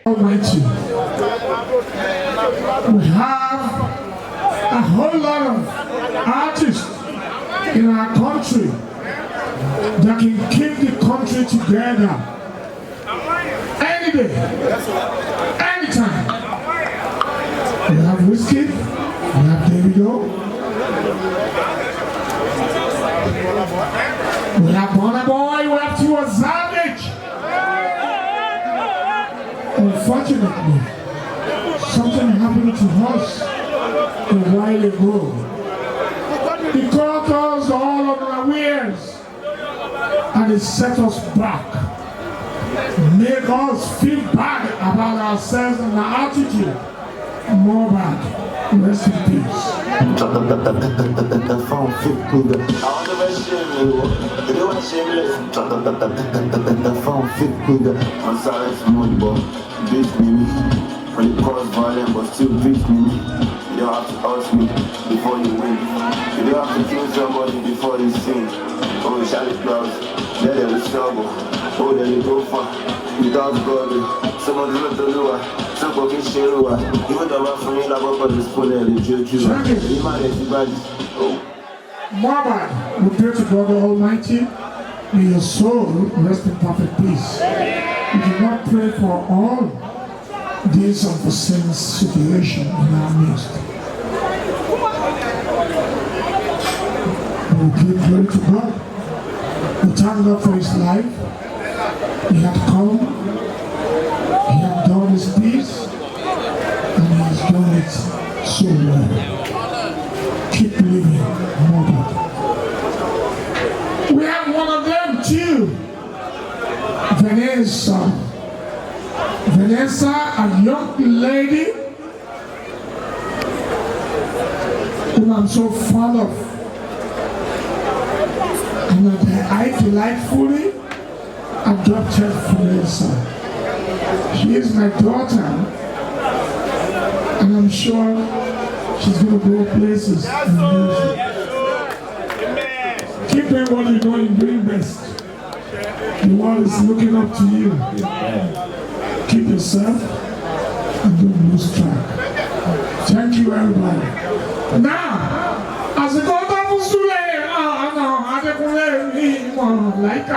Almighty, we have a whole lot of artists in our country that can keep the country together any day, anytime. We have Whiskey, we have Davido, we have Burna Boy, we have Tiwa Savage. Unfortunately, something happened to us a while ago. It caught us all unawares and it set us back. Make us feel bad about ourselves and our attitude. Mohbad, rest in peace. When you cause violence but still beat me, you don't have to hurt me before you win. You don't have to kill somebody before you sing. Oh, Charlie Clouds, there they will struggle. Oh, there you go far. Without God, someone look the lower. Some fucking shit over. Even the man from me, like up on the spoon and the joke you. Mohbad, we pray to God Almighty. May your soul rest in perfect peace. We do not pray for all this unforeseen situation in our midst. We give glory to God. We thank God for his life. He had come, he had done his piece, and he has done it so well. Keep living, Mohbad. We have one of them too, Vanessa, a young lady whom I'm so fond of, and I delightfully adopted Vanessa. She is my daughter, and I'm sure she's going to go places in music. Keep doing what you know you're doing best. The world is looking up to you. Keep yourself and don't lose track. Thank you, everybody. Now, as it goes down to Sule, I don't like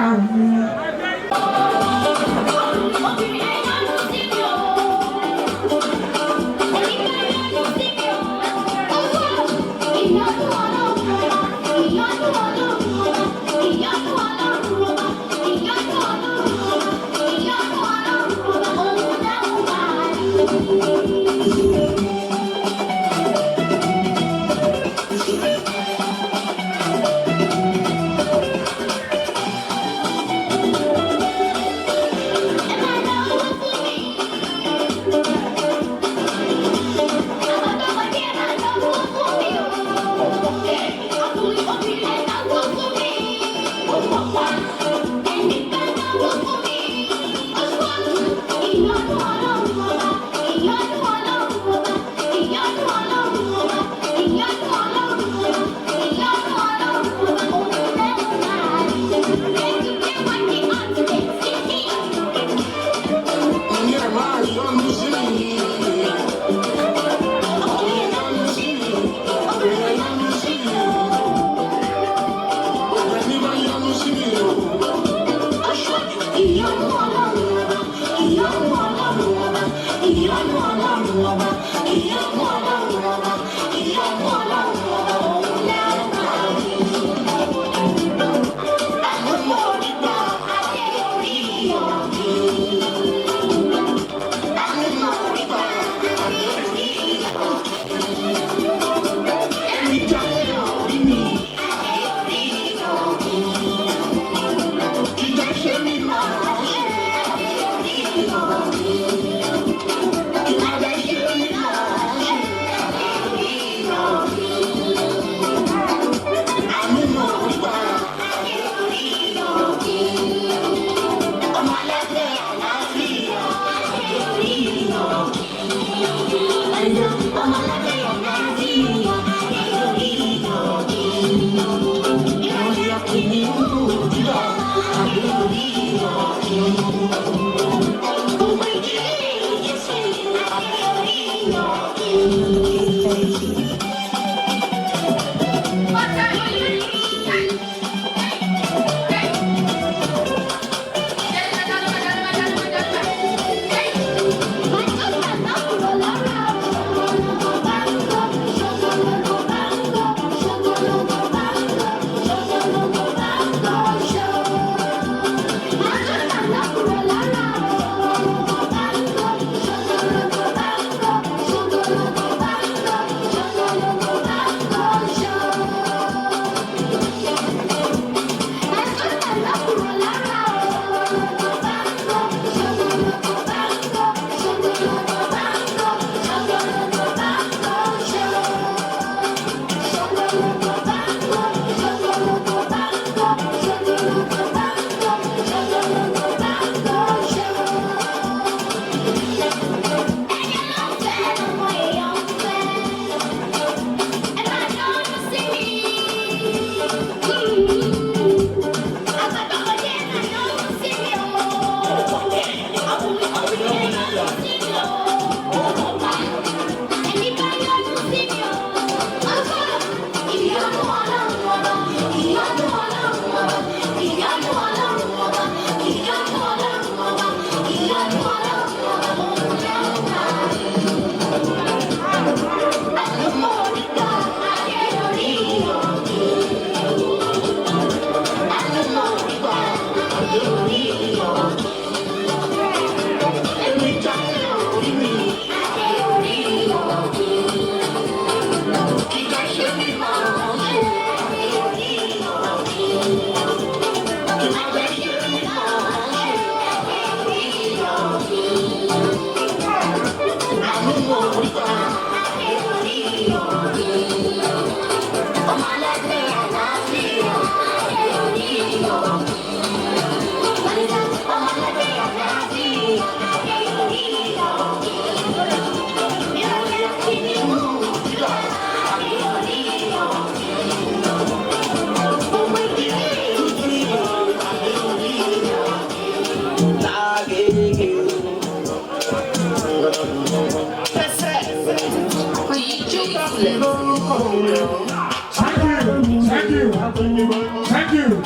Thank you.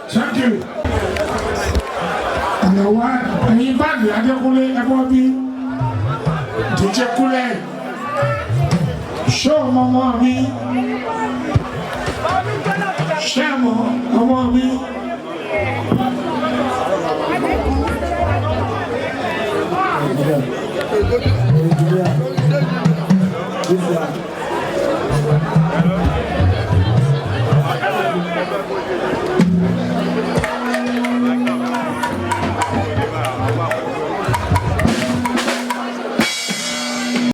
Thank you. And what? And in fact, I don't want to show Mama me. Shamo, Mama me.